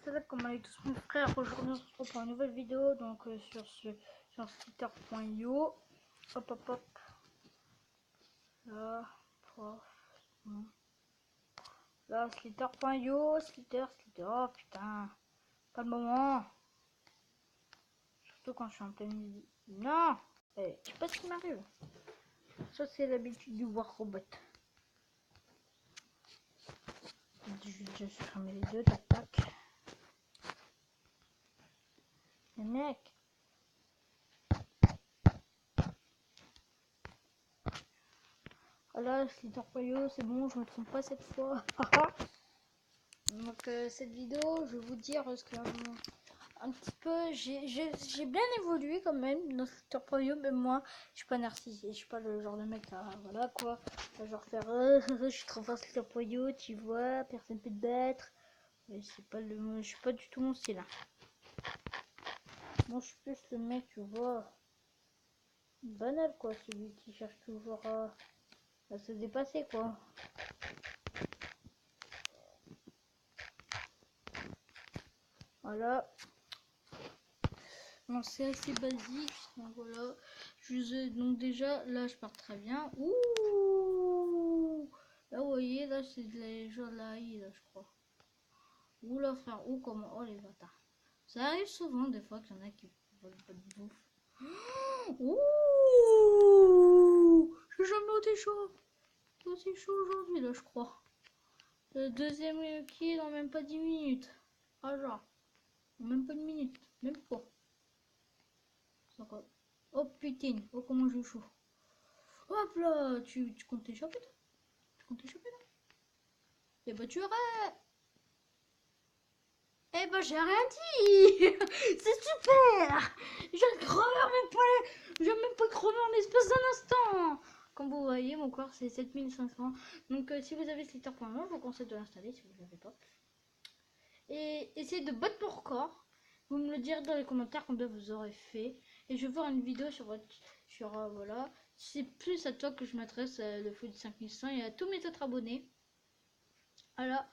Salut, comment allez tous mes frères? Aujourd'hui on se retrouve pour une nouvelle vidéo donc sur Slither.io. Hop hop hop. Là, prof. Là, Slither.io, Slither. Oh putain, pas le moment. Surtout quand je suis en pleine vie. Non, je sais pas ce qui m'arrive. Ça c'est l'habitude du War Robot. Je vais fermer les deux, tac tac. Les mecs. Voilà, Slither.io, c'est bon, je me trompe pas cette fois. Donc cette vidéo, je vais vous dire ce que un petit peu, j'ai bien évolué quand même dans Slither.io, mais moi, je suis pas narcissique, je suis pas le genre de mec à, voilà quoi, à genre faire, je suis trop fort Slither.io, tu vois, personne peut te battre. Mais c'est pas je suis pas du tout mon style. Moi, je suis plus le mec, tu vois, banal quoi, celui qui cherche toujours à se dépasser quoi. Voilà. Non, c'est assez basique. Donc voilà. Donc déjà, là, je pars très bien. Ouh. Là, vous voyez, là, c'est de la genre de la haie, là, je crois. Ouh là, frère. Ouh, comment. Oh, les bâtards. Ça arrive souvent, des fois, qu'il y en a qui volent pas de bouffe. Ouh. J'ai jamais été chaud. C'est aussi chaud aujourd'hui, là, je crois. Le deuxième qui est dans même pas 10 minutes. Ah, genre. Même pas une minute. Même pas. Oh putain, oh comment j'ai chaud. Hop là, tu comptes t'échapper toi? Tu comptes t'échapper là? Eh bah tu aurais. Eh bah j'ai rien dit. C'est super. J'ai crevé même pas. J'ai même pas crevé en l'espace d'un instant. Comme vous voyez, mon corps c'est 7500. Donc si vous avez Slither.io, je vous conseille de l'installer si vous ne l'avez pas. Et essayez de battre mon record. Vous me le direz dans les commentaires combien vous aurez fait. Et je vais faire une vidéo sur votre. Voilà. C'est plus à toi que je m'adresse, le foot 5100 et à tous mes autres abonnés. Voilà.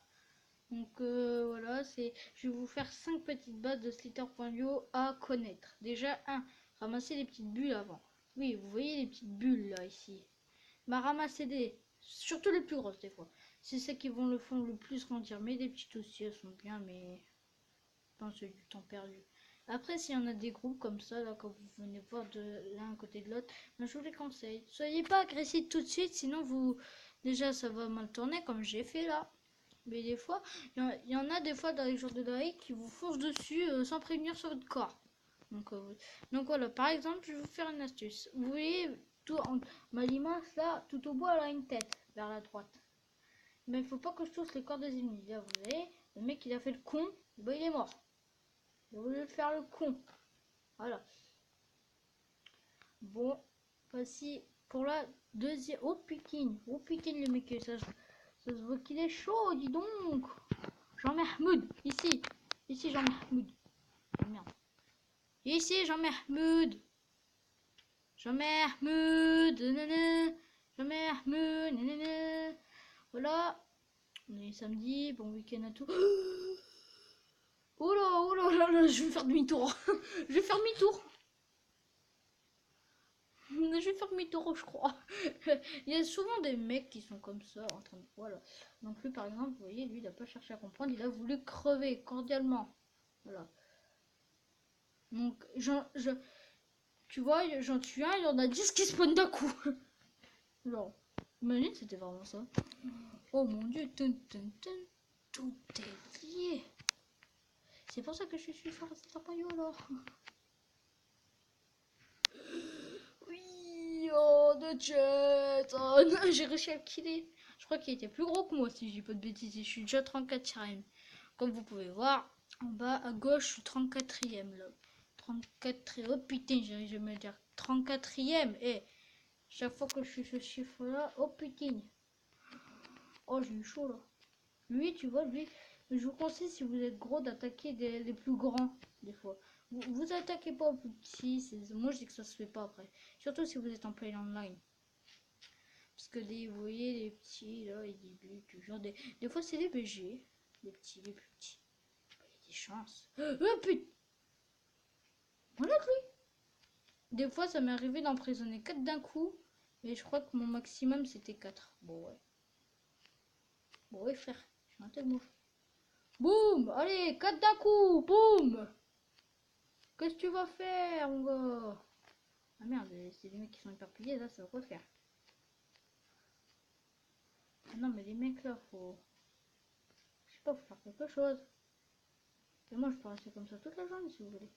Donc voilà, je vais vous faire 5 petites bases de Slither.io à connaître. Déjà, 1. Ramasser les petites bulles avant. Oui, vous voyez les petites bulles là, ici. Bah, ramasser surtout les plus grosses des fois. C'est celles qui vont le font le plus grandir. Mais les petites aussi, elles sont bien, mais c'est du temps perdu. Après, s'il y en a des groupes comme ça, là, quand vous venez voir de l'un à côté de l'autre, ben, je vous les conseille. Soyez pas agressif tout de suite, sinon déjà, ça va mal tourner, comme j'ai fait là. Mais des fois, il y en a des fois dans les jours de Noël qui vous foncent dessus sans prévenir sur votre corps. Donc voilà, par exemple, je vais vous faire une astuce. Vous voyez, ma limace là, tout au bout, elle a une tête vers la droite. Mais il faut pas que je touche les corps des ennemis. Là, vous voyez, le mec il a fait le con, ben, il est mort. Il a voulu faire le con. Voilà. Bon, voici pour la deuxième. Oh putain, le mec, ça se voit qu'il est chaud, dis donc. Jean-Mahmoud, ici. Ici, Jean-Mahmoud. Oh, merde. Ici, Jean-Mahmoud. Jean-Mahmoud. Jean-Mahmoud. Voilà. On est samedi. Bon week-end à tout. Oh là, je vais faire demi-tour. Je vais faire demi-tour. Je vais faire demi-tour, je crois. Il y a souvent des mecs qui sont comme ça, en train de. Voilà. Donc, lui, par exemple, vous voyez, lui, il n'a pas cherché à comprendre. Il a voulu crever cordialement. Voilà. Donc, tu vois, j'en tue un, il y en a 10 qui spawnent d'un coup. Genre, imagine, c'était vraiment ça. Oh mon dieu, tout est lié. C'est pour ça que je suis fort à Slither.io alors. Oui, oh, de jet. Oh non, j'ai réussi à le killer. Je crois qu'il était plus gros que moi si je dis pas de bêtises. Je suis déjà 34ème. Comme vous pouvez voir, en bas à gauche, je suis 34ème là. 34ème. Oh putain, j'arrive jamais à dire 34ème. Et chaque fois que je suis ce chiffre là, oh putain. Oh, j'ai eu chaud là. Lui, tu vois, lui, je vous conseille si vous êtes gros d'attaquer les plus grands des fois. Vous attaquez pas aux plus petits. Moi, je dis que ça se fait pas après. Surtout si vous êtes en play online. Parce que vous voyez, les petits là, ils débutent toujours. Des fois, c'est des BG. Les petits, les plus petits. Il y a des chance. Oh putain. Voilà lui. Des fois, ça m'est arrivé d'emprisonner 4 d'un coup. Mais je crois que mon maximum, c'était 4. Bon, ouais. Bon, ouais, frère. Je suis un tel mot. Boum. Allez, 4 d'un coup. Boum. Qu'est-ce que tu vas faire, mon gars? Ah merde, c'est les mecs qui sont éparpillés, là, ça va quoi faire? Ah non, mais les mecs, là, faut... Je sais pas, faut faire quelque chose. Et moi, je peux rester comme ça toute la journée, si vous voulez.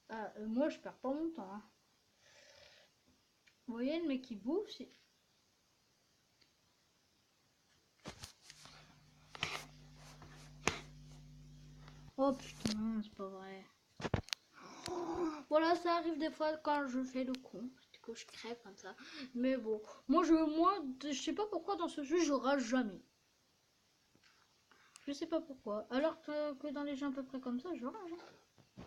Ah, moi, je perds pas mon temps, hein. Vous voyez, le mec qui bouffe, c'est... Oh putain, c'est pas vrai. Voilà, ça arrive des fois quand je fais le con, que je crève comme ça. Mais bon, moi, je sais pas pourquoi dans ce jeu, je rage jamais. Je sais pas pourquoi. Alors que dans les jeux à peu près comme ça, je rage. Hein.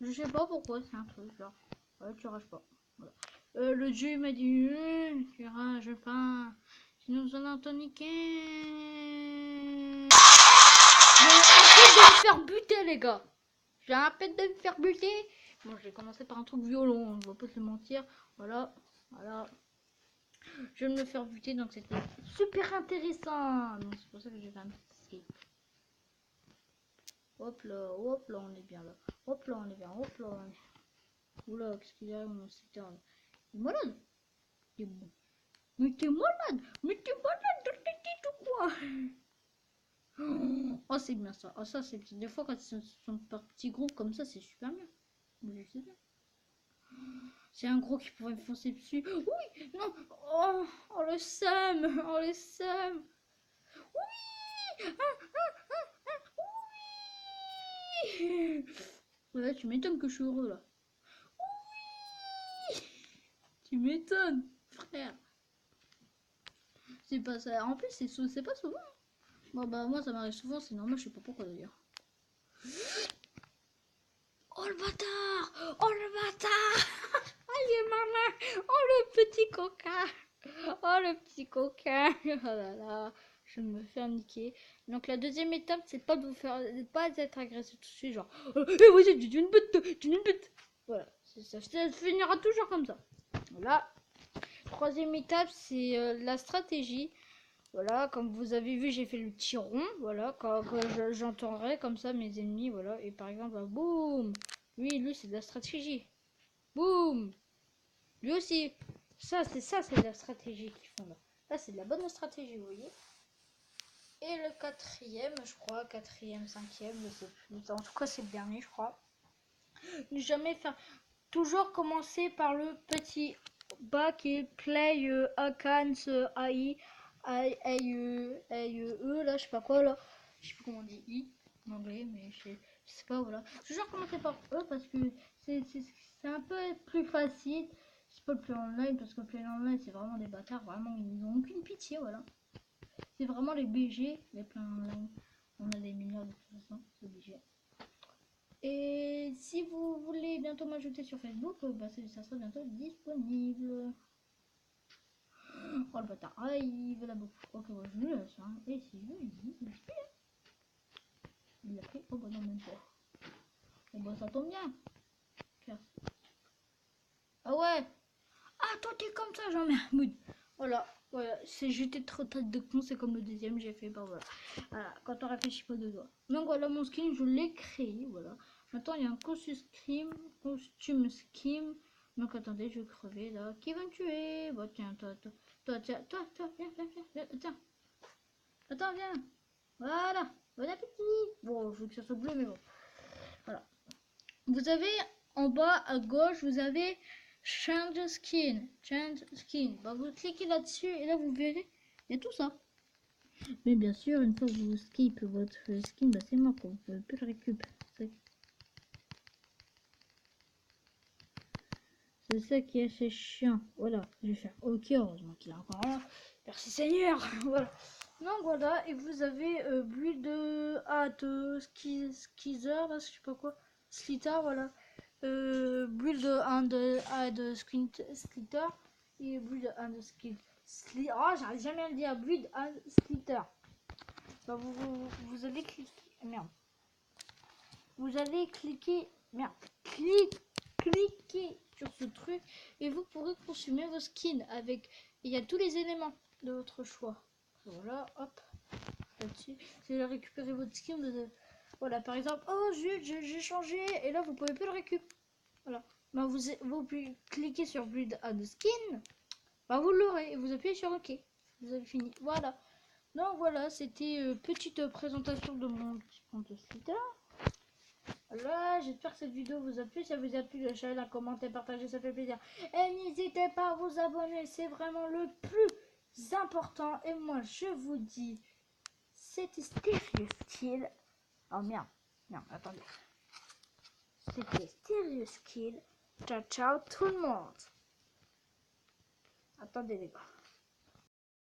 Je sais pas pourquoi, c'est un truc genre. Ouais, tu rages pas. Voilà. Le dieu il m'a dit, tu rages pas. Sinon, on a ton niqué. J'ai un peu de me faire buter, les gars. J'ai un peu de me faire buter. Bon, je vais commencer par un truc violent, on va pas se mentir. Voilà, voilà. Je vais me faire buter, donc c'était super intéressant. Donc c'est pour ça que j'ai fait un petit escape. Hop là, on est bien là. Hop là, on est bien, hop là. On est... Oula, qu'est-ce qu'il y a mon secteur? Il est malade. Il est bon. Mais t'es malade. Mais t'es malade dans tes têtes ou quoi? Oh, c'est bien ça. Oh, ça, c'est bien. Des fois, quand ils sont par petits groupes comme ça, c'est super bien. Mais je sais bien. C'est un gros qui pourrait me foncer dessus. Oui, non. Oh, oh le seum. Oh, le seum. Oui. Oui. Ouais, tu m'étonnes que je suis heureux là. Oui. Tu m'étonnes, frère. C'est pas ça. En plus, c'est pas souvent. Bon, bah, moi, ça m'arrive souvent. C'est normal, je sais pas pourquoi d'ailleurs. Oh le bâtard! Oh le bâtard! Oh il est malin! Oh le petit coquin! Oh le petit coquin! Oh là là, je me fais niquer. Donc la deuxième étape, c'est pas de vous faire, pas d'être agressif tout de suite, genre, eh vas-y, tu es une bête, tu es une bête. Voilà, ça finira toujours comme ça. Voilà. Troisième étape, c'est la stratégie. Voilà, comme vous avez vu, j'ai fait le petit rond. Voilà, quand j'entendrai comme ça mes ennemis. Voilà, et par exemple, bah, boum. Lui, c'est de la stratégie. Boum. Lui aussi. Ça, c'est de la stratégie qu'ils font là. Là, c'est de la bonne stratégie, vous voyez. Et le quatrième, je crois, quatrième, cinquième, je sais plus. En tout cas, c'est le dernier, je crois. Ne jamais faire. Toujours commencer par le petit bas qui est play accounts AI. Là, je sais pas quoi, là. Je sais plus comment on dit I en anglais, mais je sais pas, voilà. Toujours commencer par eux parce que c'est un peu plus facile. C'est pas le play online parce que le play online, c'est vraiment des bâtards, vraiment, ils n'ont aucune pitié, voilà. C'est vraiment les BG, les play online. On a des mineurs de toute façon, c'est obligé. Et si vous voulez bientôt m'ajouter sur Facebook, bah ça sera bientôt disponible. Oh le bâtard, ah il veut la bouffe. Ok, bon, je lui laisse, hein. Et si je lui dis, il l'a pris. Oh bah non, même pas. Oh bah ça tombe bien. Ah ouais. Ah toi t'es comme ça, j'en mets un mood. Voilà, voilà, c'est jeter trop tête de con, c'est comme le deuxième, j'ai fait, bah voilà. Voilà, quand on réfléchit pas deux doigts. Donc voilà, mon skin, je l'ai créé, voilà. Maintenant, il y a un costume skin. Donc attendez, je vais crever là. Qui va me tuer? Bah tiens, toi, viens, tiens. Attends, viens. Voilà, bon appétit. Bon, je veux que ça soit bleu, mais bon. Voilà. Vous avez en bas à gauche, vous avez Change skin. Bah, vous cliquez là-dessus et là vous verrez, il y a tout ça. Mais bien sûr, une fois que vous skip votre skin, bah c'est mort, vous pouvez plus le récupérer. C'est ça qui est assez chiant. Voilà, je vais faire OK, heureusement qu'il est encore là. Merci Seigneur. Voilà. Donc voilà, et vous avez build de skizer, là, je sais pas quoi. Slitter, voilà. Build and splitter et build and splitter. Oh, j'arrive jamais à le dire. Build and splitter. Bah, vous allez cliquer. Merde. vous allez cliquer, cliquez sur ce truc et vous pourrez consommer vos skins avec, il y a tous les éléments de votre choix. Voilà, hop, là-dessus, vous allez récupérer votre skin. Voilà, par exemple, oh zut, j'ai changé, et là vous pouvez plus le récupérer. Voilà, bah, vous cliquez sur Blood Add Skin, bah, vous l'aurez et vous appuyez sur OK. Vous avez fini. Voilà. Donc voilà, c'était petite présentation de mon petit compte Twitter. Voilà, j'espère que cette vidéo vous a plu. Si ça vous a plu, lâchez un commentaire, partagez, ça fait plaisir. Et n'hésitez pas à vous abonner, c'est vraiment le plus important. Et moi, je vous dis, c'était Stereo Skill. Oh merde, attendez. C'était Stereo Skill. Ciao, ciao tout le monde. Attendez les gars.